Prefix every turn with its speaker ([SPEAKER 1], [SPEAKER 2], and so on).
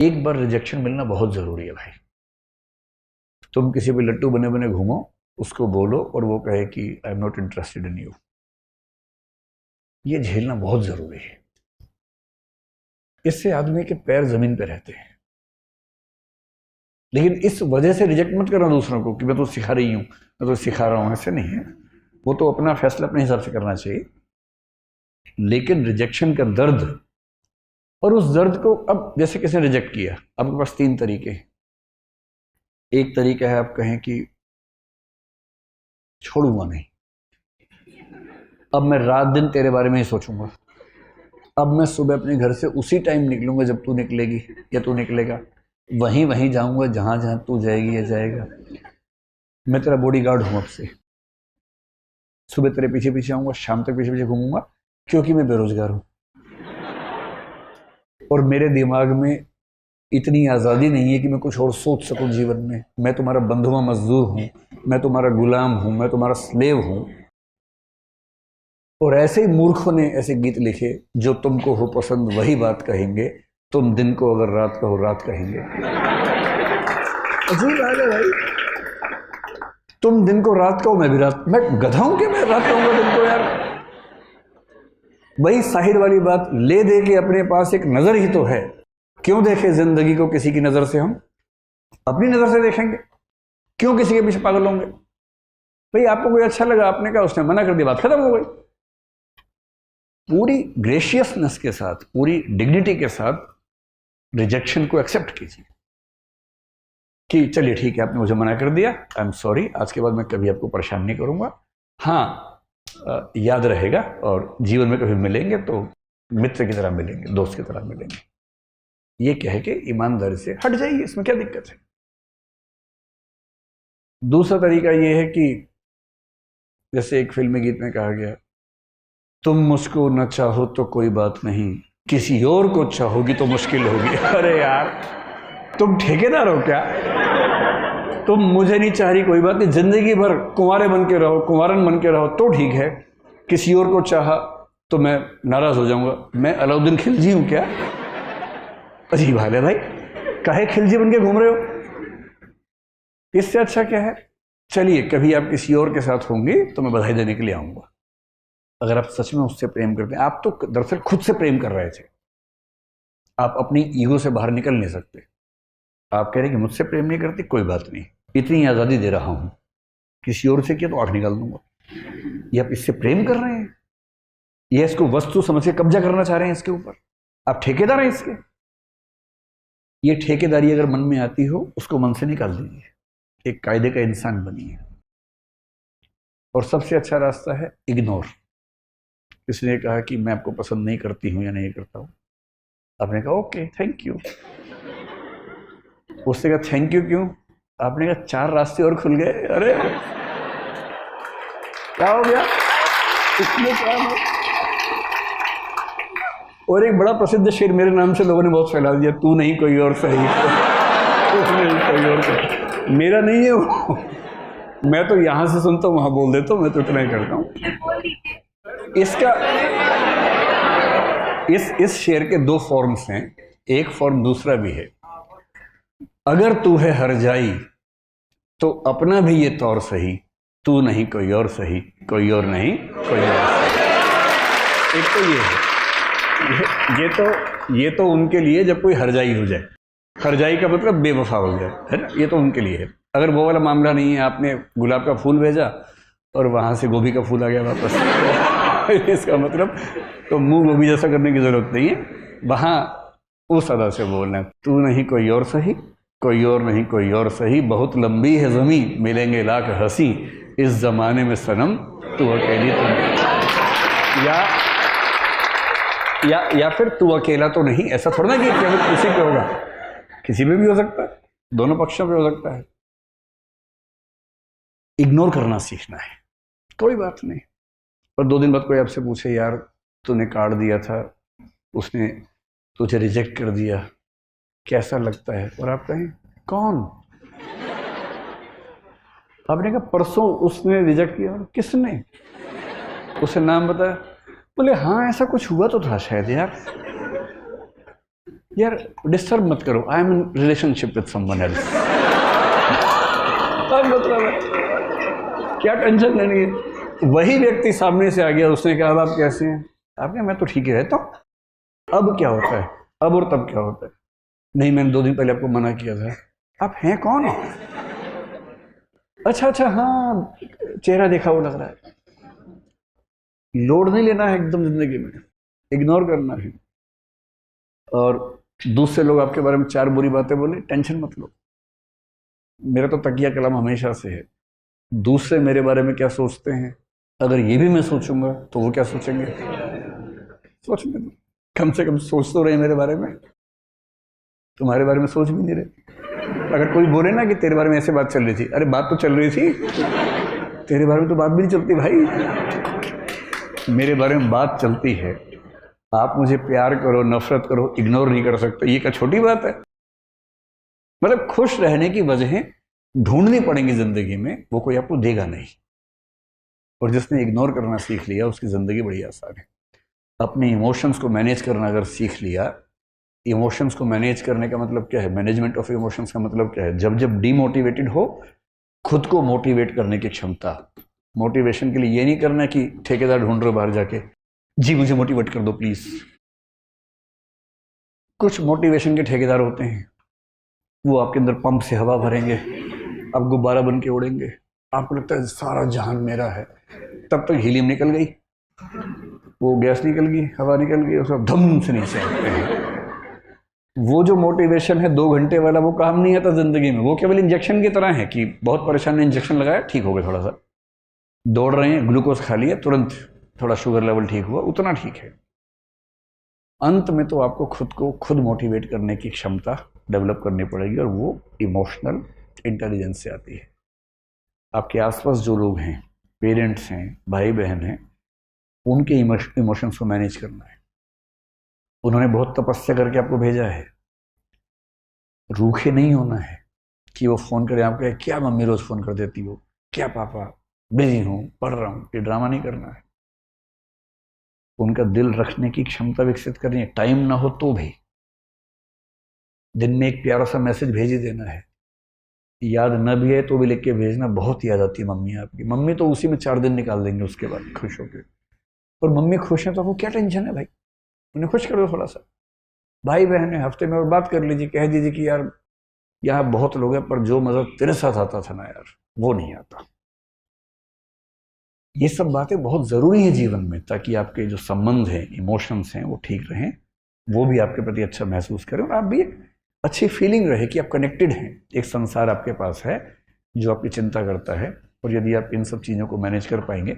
[SPEAKER 1] एक बार रिजेक्शन मिलना बहुत जरूरी है भाई। तुम किसी भी लट्टू बने बने घूमो, उसको बोलो और वो कहे कि I am not interested in you, ये झेलना बहुत जरूरी है। इससे आदमी के पैर जमीन पे रहते हैं। लेकिन इस वजह से रिजेक्ट मत करना दूसरों को कि मैं तो सिखा रही हूं, मैं तो सिखा रहा हूं, ऐसे नहीं है। वो तो अपना फैसला अपने हिसाब से करना चाहिए। लेकिन रिजेक्शन का दर्द, और उस दर्द को, अब जैसे किसी ने रिजेक्ट किया, आपके पास तीन तरीके हैं। एक तरीका है आप कहें कि छोड़ूंगा नहीं, अब मैं रात दिन तेरे बारे में ही सोचूंगा, अब मैं सुबह अपने घर से उसी टाइम निकलूंगा जब तू निकलेगी या तू निकलेगा, वहीं वहीं जाऊंगा जहां जहां तू जाएगी या जाएगा। मैं तेरा बॉडीगार्ड हूं अब से, सुबह तेरे पीछे पीछे आऊंगा, शाम तक पीछे पीछे घूमूंगा, क्योंकि मैं बेरोजगार हूं और मेरे दिमाग में इतनी आज़ादी नहीं है कि मैं कुछ और सोच सकूं जीवन में। मैं तुम्हारा बंधुआ मजदूर हूं, मैं तुम्हारा गुलाम हूं, मैं तुम्हारा स्लेव हूं। और ऐसे ही मूर्खों ने ऐसे गीत लिखे, जो तुमको हो पसंद वही बात कहेंगे, तुम दिन को अगर रात कहो रात कहेंगे। अजीब बात है भाई, तुम दिन को रात कहो मैं भी रात, मैं गधा हूं कि मैं रात कहूंगा दिन को यार। वही साहिर वाली बात, ले दे के अपने पास एक नजर ही तो है, क्यों देखे जिंदगी को किसी की नजर से, हम अपनी नजर से देखेंगे, क्यों किसी के पीछे पागल होंगे। भाई आपको कोई अच्छा लगा, आपने कहा, उसने मना कर दिया, बात खत्म हो गई। पूरी ग्रेशियसनेस के साथ, पूरी डिग्निटी के साथ रिजेक्शन को एक्सेप्ट कीजिए कि चलिए ठीक है, आपने मुझे मना कर दिया, आई एम सॉरी, आज के बाद मैं कभी आपको परेशान नहीं करूंगा। हाँ, याद रहेगा, और जीवन में कभी मिलेंगे तो मित्र की तरह मिलेंगे, दोस्त की तरह मिलेंगे। ये कह के ईमानदारी से हट जाइए, इसमें क्या दिक्कत है। दूसरा तरीका ये है कि जैसे एक फिल्मी गीत में कहा गया, तुम मुझको न चाहो तो कोई बात नहीं, किसी और को चाहोगी तो मुश्किल होगी। अरे यार, तुम ठेकेदार हो क्या? तुम मुझे नहीं चाह रही, कोई बात नहीं, जिंदगी भर कुंवारे बन के रहो, कुंवारन बन के रहो तो ठीक है, किसी और को चाहा तो मैं नाराज हो जाऊंगा। मैं अलाउद्दीन खिलजी हूं क्या? अजीब हाल है भाई, काहे खिलजी बन के घूम रहे हो? इससे अच्छा क्या है, चलिए कभी आप किसी और के साथ होंगे तो मैं बधाई देने के लिए आऊंगा। अगर आप सच में उससे प्रेम करते हैं, आप तो दरअसल खुद से प्रेम कर रहे थे, आप अपनी ईगो से बाहर निकल नहीं सकते। आप कह रहे हैं कि मुझसे प्रेम नहीं करती, कोई बात नहीं, इतनी आज़ादी दे रहा हूं, किसी और से किया तो आंख निकाल दूंगा। ये आप इससे प्रेम कर रहे हैं, ये इसको वस्तु समझ के कब्जा करना चाह रहे हैं इसके ऊपर, आप ठेकेदार हैं इसके। ये ठेकेदारी अगर मन में आती हो, उसको मन से निकाल दीजिए, एक कायदे का इंसान बनिए। और सबसे अच्छा रास्ता है इग्नोर। किसी ने कहा कि मैं आपको पसंद नहीं करती हूं या नहीं करता हूं, आपने कहा ओके थैंक यू। उसने कहा थैंक यू क्यों? आपने कहा 4 रास्ते और खुल गए। अरे क्या हो गया इसमें, क्या हो? और एक बड़ा प्रसिद्ध शेर मेरे नाम से लोगों ने बहुत फैला दिया, तू नहीं कोई और सही। कोई और सही, मेरा नहीं है वो, मैं तो यहां से सुनता हूं वहां बोल देता हूं, मैं तो इतना ही करता हूं। इसका इस शेर के 2 फॉर्म्स हैं, एक फॉर्म दूसरा भी है, अगर तू है हर जाई तो अपना भी ये तौर सही, तू नहीं कोई और सही, कोई और नहीं कोई और सही। एक तो ये है, ये तो उनके लिए जब कोई हरजाई हो जाए, हरजाई का मतलब बेवफा हो जाए, है ना, ये तो उनके लिए है। अगर वो वाला मामला नहीं है, आपने गुलाब का फूल भेजा और वहां से गोभी का फूल आ गया वापस, इसका मतलब तो मुंह गोभी जैसा करने की जरूरत नहीं है, वहां उस अदा से बोलना, तू नहीं कोई और सही, कोई और नहीं कोई और सही, बहुत लंबी है ज़मीं, मिलेंगे लाख हंसी, इस जमाने में सनम तू अकेली तो नहीं। या फिर तू अकेला तो नहीं, ऐसा थोड़ा ना कि केवल किसी पे होगा, किसी पे भी हो सकता है, दोनों पक्षों पे हो सकता है। इग्नोर करना सीखना है, कोई बात नहीं। और 2 दिन बाद कोई आपसे पूछे, यार तूने कार्ड दिया था, उसने तुझे रिजेक्ट कर दिया, कैसा लगता है? और आप कहें कौन? आपने कहा परसों उसने रिजेक्ट किया। किसने? उसे नाम बताया? बोले हाँ ऐसा कुछ हुआ तो था शायद। यार डिस्टर्ब मत करो, I am in relationship with someone else. मतलब है क्या टेंशन लेनी है। वही व्यक्ति सामने से आ गया, उसने कहा अब आप कैसे हैं? आपने मैं तो ठीक ही रहता हूँ। अब क्या होता है? अब और तब क्या होता है? नहीं मैंने 2 दिन पहले आपको मना किया था। आप हैं कौन? अच्छा हाँ, चेहरा देखा वो लग रहा है। लोड नहीं लेना है एकदम जिंदगी में, इग्नोर करना है। और दूसरे लोग आपके बारे में 4 बुरी बातें बोले, टेंशन मत लो। मेरा तो तकिया कलम हमेशा से है, दूसरे मेरे बारे में क्या सोचते हैं, अगर ये भी मैं सोचूंगा तो वो क्या सोचेंगे? सोचने दो, कम से कम सोच तो रहे मेरे बारे में, तुम्हारे बारे में सोच भी नहीं रहे। अगर कोई बोले ना कि तेरे बारे में ऐसे बात चल रही थी, अरे बात तो चल रही थी, तेरे बारे में तो बात भी नहीं चलती भाई। मेरे बारे में बात चलती है। आप मुझे प्यार करो, नफरत करो, इग्नोर नहीं कर सकते, ये क्या छोटी बात है? मतलब खुश रहने की वजहें ढूंढनी पड़ेंगी जिंदगी में, वो कोई आपको देगा नहीं। और जिसने इग्नोर करना सीख लिया उसकी जिंदगी बड़ी आसान है। अपने इमोशंस को मैनेज करना अगर सीख लिया, इमोशंस को मैनेज करने का मतलब क्या है? मैनेजमेंट ऑफ इमोशंस का मतलब क्या है? जब जब डीमोटिवेटेड हो, खुद को मोटिवेट करने की क्षमता। मोटिवेशन के लिए ये नहीं करना कि ठेकेदार ढूंढ रहे हो बाहर जाके, जी मुझे मोटिवेट कर दो प्लीज। कुछ मोटिवेशन के ठेकेदार होते हैं, वो आपके अंदर पंप से हवा भरेंगे, आप गुब्बारा बन के उड़ेंगे, आपको लगता है सारा जहान मेरा है। तब तक हीलियम निकल गई, वो गैस निकल गई, हवा निकल गई, उसका धम से नीचे आते हैं। वो जो मोटिवेशन है 2 घंटे वाला, वो काम नहीं आता जिंदगी में। वो केवल इंजेक्शन की तरह है कि बहुत परेशान है, इंजेक्शन लगाया ठीक हो गया, थोड़ा सा दौड़ रहे हैं, ग्लूकोज खा लिया, तुरंत थोड़ा शुगर लेवल ठीक हुआ, उतना ठीक है। अंत में तो आपको खुद को खुद मोटिवेट करने की क्षमता डेवलप करनी पड़ेगी, और वो इमोशनल इंटेलिजेंस से आती है। आपके आसपास जो लोग हैं, पेरेंट्स हैं, भाई बहन हैं, उनके इमोशंस को मैनेज करना है। उन्होंने बहुत तपस्या करके आपको भेजा है, रूखे नहीं होना है कि वो फोन करे आपको, क्या मम्मी रोज फोन कर देती हो, क्या पापा बिजी हूं, पढ़ रहा हूं, ये ड्रामा नहीं करना है। उनका दिल रखने की क्षमता विकसित करनी है। टाइम ना हो तो भी दिन में एक प्यारा सा मैसेज भेज ही देना है। याद न भी है तो भी लिख के भेजना। बहुत याद आती है मम्मी आपकी। मम्मी तो उसी में 4 दिन निकाल देंगे उसके बाद खुश होकर। और मम्मी खुश है तो आपको क्या टेंशन है भाई, उन्हें खुश कर दो थोड़ा सा। भाई बहन है, हफ्ते में और बात कर लीजिए, कह दीजिए कि यार यहाँ बहुत लोग हैं पर जो मजा तेरे साथ आता था ना यार, वो नहीं आता। ये सब बातें बहुत ज़रूरी है जीवन में, ताकि आपके जो संबंध हैं, इमोशंस हैं, वो ठीक रहें, वो भी आपके प्रति अच्छा महसूस करें, और आप भी एक अच्छी फीलिंग रहे कि आप कनेक्टेड हैं। एक संसार आपके पास है जो आपकी चिंता करता है, और यदि आप इन सब चीज़ों को मैनेज कर पाएंगे